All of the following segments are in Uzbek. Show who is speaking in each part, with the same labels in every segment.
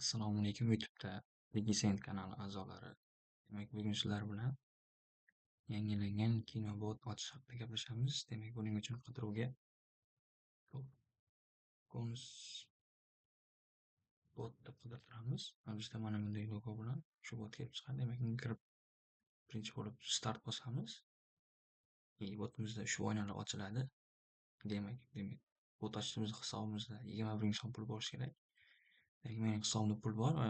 Speaker 1: Assalomu alaykum YouTube'da Vigisent kanali a'zolari. Demak, bugun sizlar bilan yangilangan kinobot ochish haqida gaplashamiz. Demak, buning uchun qidiruvga Konus bot deb qidirtiramiz. Bizda mana bunday logo bilan shu bot kelib chiqadi. Demak, unga kirib birinchi bo'lib start bosamiz. Botimizda shu oynalar ochiladi. Demak, bot ochishimiz hisobimizda 21 so'm pul bo'lishi kerak. Demak, mening hisobimda pul bor va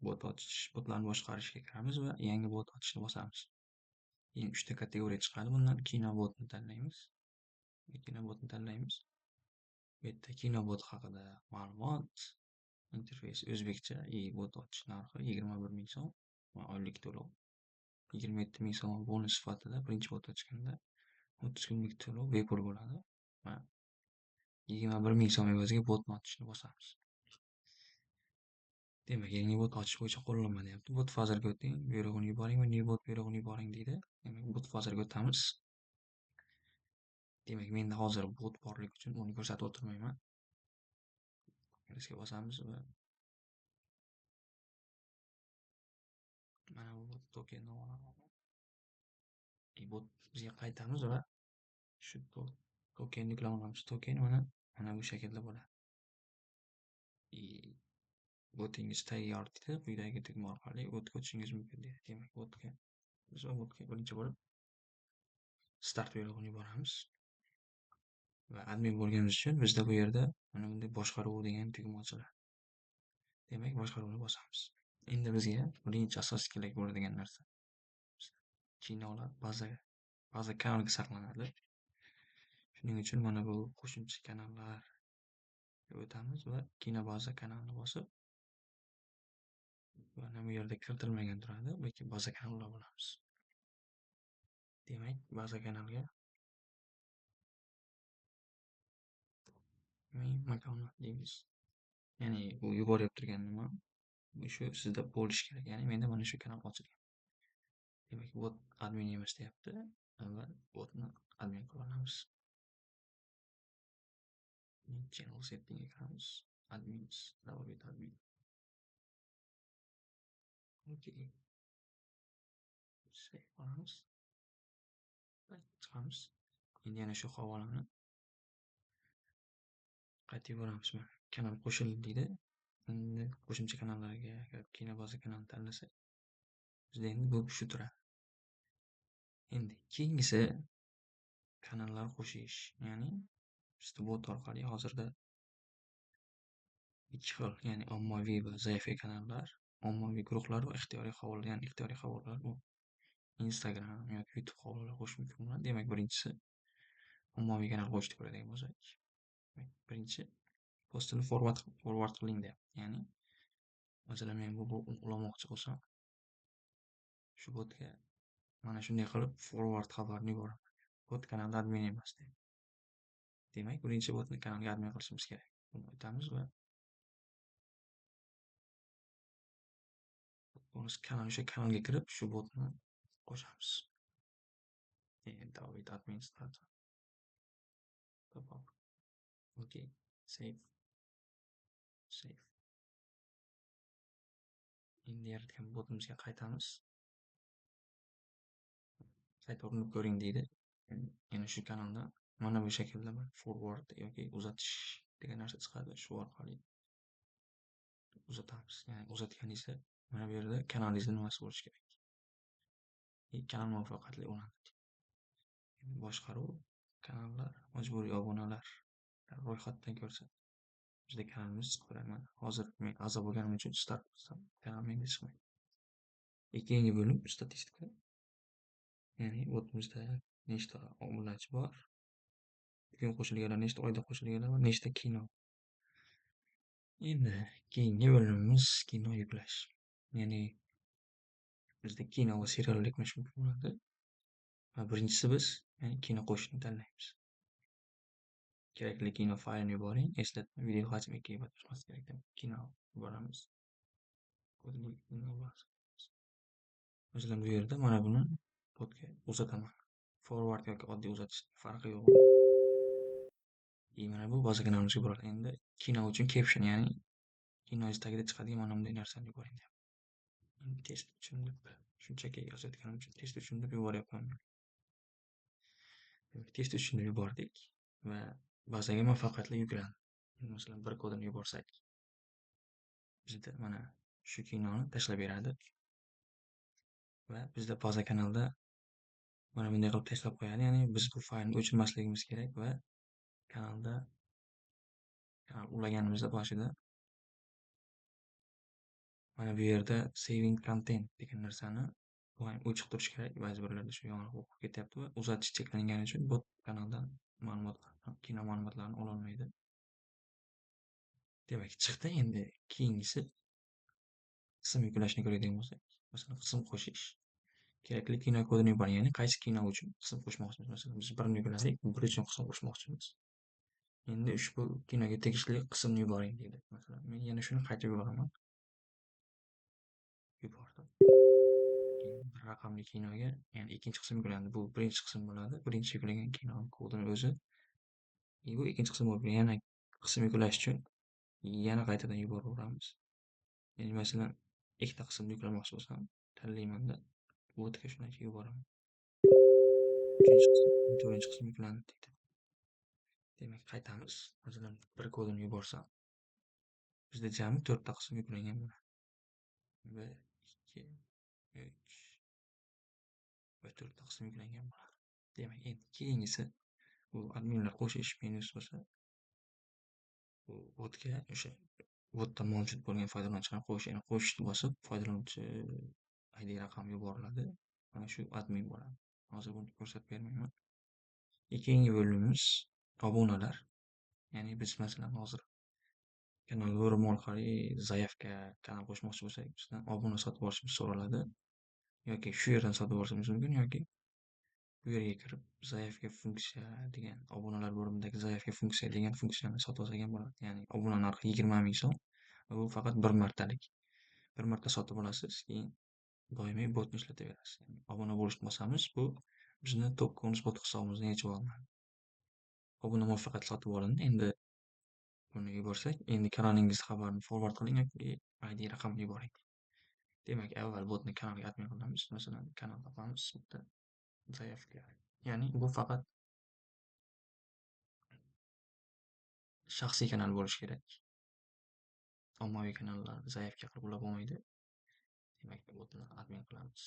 Speaker 1: botlarni boshqarishga kiramiz va yangi bot ochishni bosamiz. Keyin 3 ta kategoriya chiqadi. Bundan kinobotni tanlaymiz. Kinobotni tanlaymiz. Bu yerda kinobot haqida ma'lumot, interfeysi o'zbekcha, bot ochish narxi 21 ming so'm va oylik to'lov 27 ming so'm bonus sifatida birinchi bot ochganda 30 kunlik to'lov bepul bo'ladi va 21 ming so'm evaziga botni ochishni bosamiz. Demak, yangi bot ochish bo'yicha qo'llanma deyapti. Bot fazerga o'ting, buyrug'ini yuboring va new bot buyrug'ini yuboring deydi. Demak, bot fazerga o'tamiz. Demak, menda hozir bot borligi uchun uni ko'rsatib o'tirmayman. Bizga bosamiz va mana bu tokenni olaman. Bot bizga qaytamiz va shu tokenni yuklamamiz. Token mana bu shaklda bo'ladi. Botingiz tayyor deydi. Quyidagi tugma orqali o'tga o'tishingiz mumkin deydi. Demak, biz botga birinchi bo'lib start buyrug'ini yuboramiz. Va admin bo'lganimiz uchun bizda bu yerda mana bunday boshqaruv degan tugma ochiladi. Demak, boshqaruvni bosamiz. Endi bizga birinchi asosiy kerak bo'ladigan narsa kinolar baza kanalga saqlanadi. Shuning uchun mana bu qo'shimcha kanallar o'tamiz va kinobaza kanalini bosib mana bu yerda kiritilmagan turadi, lekin baza kanallar bo'lamiz. Demak, baza kanalga makonni deymiz. Ya'ni bu yuborib turgan nima? Shu sizda bo'lishi kerak. Ya'ni menda mana shu kanal ochilgan. Demak, bot admin emas deyapti. Avval botni admin qilib olamiz. Channel setting ga kiramiz. Admins, double admin. Okay. Save qilamiz. Chiqamiz. Endi yana shu havolani qaytib yuboramiz. Kanal qo'shildi deydi. Endi qo'shimcha kanallarga kirib kinobaza kanalini tanlasak, bizda endi bu shu turadi. Endi keyingisi kanallar qo'shish, ya'ni bizda bot orqali hozirda ikki xil, ya'ni ommaviy va zaifli kanallar, ommaviy guruhlar va ixtiyoriy havola, ya'ni ixtiyoriy havolalar bu Instagram yoki YouTube havolalar qo'shish mumkin bo'ladi. Demak, birinchisi ommaviy kanal qo'shishni ko'radigan bo'lsak, birinchi postini forward qiling deyapti. Ya'ni masalan, men bu ulamoqchi bo'lsam, shu botga mana shunday qilib forward xabarni yuboraman. Bot kanalda admin emas deydi. Demak, birinchi botni kanalga admin qilishimiz kerak. Buni o'tamiz va o'sha kanalga kirib shu botni qo'shamiz. David administrator. Okay, save. Endi yaratgan botimizga qaytamiz. Qayta urinib ko'ring deydi. Yana shu kanalda mana bu shaklda forward yoki uzatish degan narsa chiqadi. Shu orqali uzatamiz. Ya'ni uzatganingizda mana bu yerda kanalingizni nimasi bo'lishi kerak. Kanal muvaffaqiyatli ulandi. Boshqaruv, kanallar, majburiy obunalar ro'yxatdan ko'rsak, bizda kanalimiz chiqib turadi. Hozir men a'zo bo'lganim uchun start qilsam, kanal menga chiqmaydi. Keyingi bo'lim statistika. Ya'ni botimizda nechta obunachi bor, bugun qo'shilganlar, nechta oyda qo'shilganlar va nechta kino. Endi keyingi bo'limimiz kino yuklash. Ya'ni bizda kino va seriallar yuklash mumkin bo'ladi. Va birinchisi biz kino qo'shishni tanlaymiz. Kerakli kino faylini yuboring. Eslatma, video hajmi 2 GB bo'lmasi kerak. Kino yuboramiz. Masalan, bu yerda mana buni botga uzataman. Forward yoki oddiy uzatish farqi yo'q. Mana bu baza kanalimizga boradi. Endi kino uchun caption, ya'ni kinoyingiz tagida chiqadigan mana bunday narsani yuboring deyapti. Test uchun deb shunchaki yozayotganim uchun test uchun deb yuboryapman. Test uchun deb yubordik va bazaga muvaffaqiyatli yuklandi. Masalan, bir kodini yuborsak, bizda mana shu kinoni tashlab beradi va bizda baza kanalda mana bunday qilib tashlab qo'yadi. Ya'ni biz bu faylni o'chirmasligimiz kerak va kanalda kanal ulaganimizda boshida mana bu yerda saving content degan narsani doim o'chiq turishi kerak. Ba'zi birlarda shu yong'oq o'qib ketyapti va uzatish cheklangani uchun bu kanaldan kino ma'lumotlarini ololmaydi. Demak, chiqdi. Endi keyingisi qism yuklashni ko'radigan bo'lsak, masalan, qism qo'shish. Kerakli kino kodini yuboring. Ya'ni qaysi kino uchun qism qo'shmoqchimiz. Masalan, biz birni yukladik, bir uchun qism qo'shmoqchimiz. Endi ushbu kinoga tegishli qismni yuboring deydi. Masalan, men yana shuni qaytarib yuboraman. Yubordim. Keyin bir raqamli kinoga, ya'ni ikkinchi qism yuklandi. Bu birinchi qism bo'ladi. Birinchi yuklagan kino kodini o'zi. Bu ikkinchi qism bo'lib, yana qism yuklash uchun yana qaytadan yuboraveramiz. Ya'ni masalan, ikkita qismni yuklamoqchi bo'lsam, tanlaymanda bo'tga shundan keyin yuboraman. Uchinchi qism, to'rtinchi qism yuklandi deydi. Demak, qaytamiz. Masalan, bir kodini yuborsam, bizda jami 4 ta qism yuklangan bo'ladi. 1, 2, 3 va 4 ta qism yuklangan bo'ladi. Demak, endi keyingisi bu adminlar qo'shish menyusi bo'lsa, bu botga o'sha botda mavjud bo'lgan foydalanuvchilarni qo'shish, ya'ni qo'shishni bosib, foydalanuvchi ID raqami yuboriladi. Mana shu admin bo'ladi. Hozir buni ko'rsatib bermayman. Keyingi bo'limimiz obunalar. Ya'ni biz masalan hozir kanal yorumi orqali zaявка kanal qo'shmoqchi bo'lsak, bizdan obuna sotib olishimiz so'raladi. Yoki shu yerdan sotib olishimiz mumkin, yoki bu yerga kirib zaявка funksiya degan obunalar bo'limidagi zaявка funksiya degan funksiyani sotib olsak ham bo'ladi. Ya'ni obuna narxi 20 ming so'm va bu faqat bir martalik. Bir marta sotib olasiz, keyin doimiy botni ishlataverasiz. Ya'ni obuna bo'lishni bosamiz, bu bizni Topcoins bot hisobimizni yechib oladi. Obuna muvaffaqiyatli sotib olindi. Endi buni yuborsak, endi kanalingiz xabarini forward qiling yoki ID raqamini yuboring. Demak, avval botni kanalga admin qilamiz. Masalan, kanal topamiz, bitta zaявка. Ya'ni bu faqat shaxsiy kanal bo'lishi kerak. Ommaviy kanallar zaявка qilib ulab bo'lmaydi. Demak, botni admin qilamiz.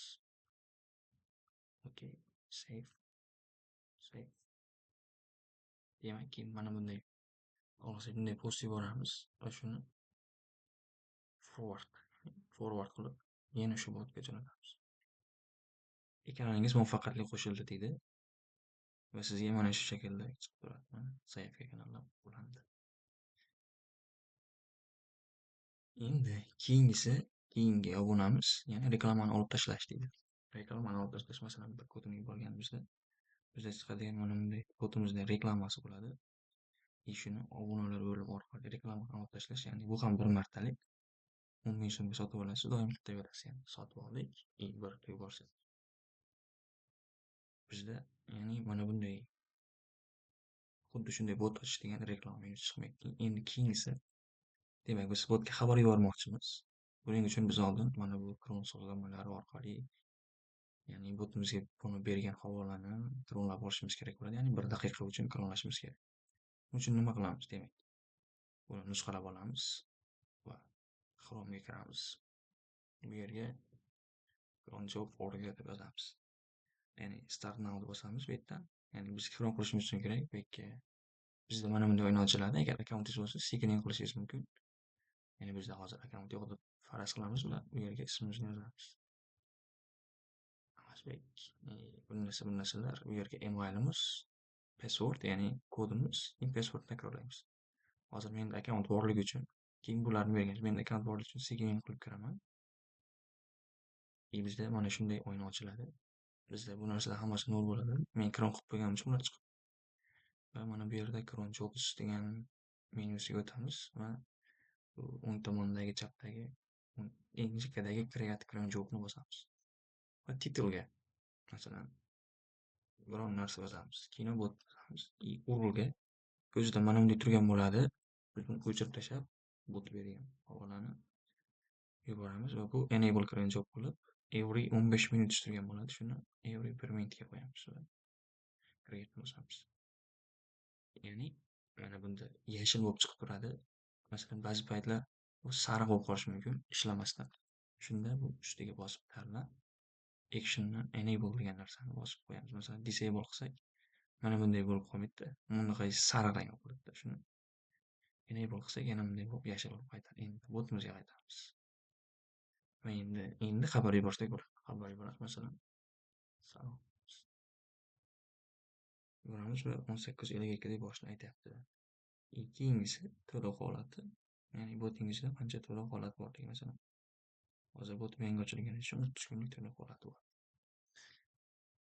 Speaker 1: Okay, save. Demak, mana bunday olsak bunday post yuboramiz va shuni forward qilib yana shu botga jo'natamiz. Kanalingiz muvaffaqiyatli qo'shildi deydi va sizga mana shu shaklda chiqib turadi. Mana zaявка kanallar ulandi. Endi keyingi obunamiz, ya'ni reklamani olib tashlash deydi. Reklamani olib tashlash, masalan, bir kodini yuborganimizda bizda chiqadigan mana bunday kodimizning reklamasi bo'ladi. Shuni obunalar bo'limi orqali reklamani olib tashlash, ya'ni bu ham bir martalik. 10 ming so'mga sotib olasiz, doim ishlataverasiz. Ya'ni sotib oldik, bir yuborsak. Bizda ya'ni mana bunday xuddi shunday bot ochish degan reklama chiqmaydi. Endi keyingisi, demak, biz botga xabar yubormoqchimiz. Buning uchun biz oldin mana bu Chrome sozlamalari orqali, ya'ni botimizga buni bergan havolani kronlab olishimiz kerak bo'ladi. Ya'ni 1 daqiqa uchun kronlashimiz kerak. Buning uchun nima qilamiz? Demak, buni nusxalab olamiz va Chrome'ga kiramiz. Bu yerga cronjob org deb yozamiz. Ya'ni start now deb bosamiz bu yerdan. Ya'ni biz kron qilishimiz uchun kerak. Bu yerga bizda mana bunday o'yin ochiladi. Agar akkauntingiz bo'lsa, sekin qilishingiz mumkin. Ya'ni bizda hozir akkaunt yo'q deb faraz qilamiz va bu yerga ismimizni yozamiz. Bu narsalar, bu yerga emailimiz, password, ya'ni kodimiz, password takrorlaymiz. Hozir menda akkaunt borligi uchun, keyin bularni bergan. Menda akkaunt borligi uchun sekin qilib kiraman. Bizda mana shunday o'yin ochiladi. Bizda bu narsalar hammasi nol bo'ladi. Men kron qilib qo'yganim uchun ular chiqib. Va mana bu yerda Cron Jobs degan menyusiga o'tamiz va bu o'ng tomondagi chapdagi eng chekkadagi Create Cron Jobni bosamiz. Va titlga masalan biron narsa yozamiz. Kinobot yozamiz. Urulga ko'zida mana bunday turgan bo'ladi. Biz buni o'chirib tashlab, bot bergan havolani yuboramiz va bu enable qilingan job bo'lib, every 15 minut ishlagan bo'ladi. Shuni every 1 minutga qo'yamiz va create bosamiz. Ya'ni mana bunda yashil bo'lib chiqib turadi. Masalan, ba'zi paytlar bu sariq bo'lib qolishi mumkin ishlamasdan. Shunda bu ustiga bosib tanlab, action'ni enable degan narsani bosib qo'yamiz. Masalan, disable qilsak, mana bunday bo'lib qolmaydi-da. Bunaqa sariq rang bo'ladi. Shuni enable qilsak yana bunday bo'lib yashil bo'lib qaytadi. Endi botimizga qaytamiz. Va endi xabar yuborsak bo'ladi. Xabar yuboramiz masalan. Salom. Yuboramiz va 18:52 deb boshini aytyapti. Keyingisi to'lov holati. Ya'ni botingizda qancha to'lov holati borligi masalan. Hozir botim yangi ochilgani uchun 30 kunlik to'lov holati bor.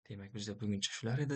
Speaker 1: Demak, bizda buguncha shular edi.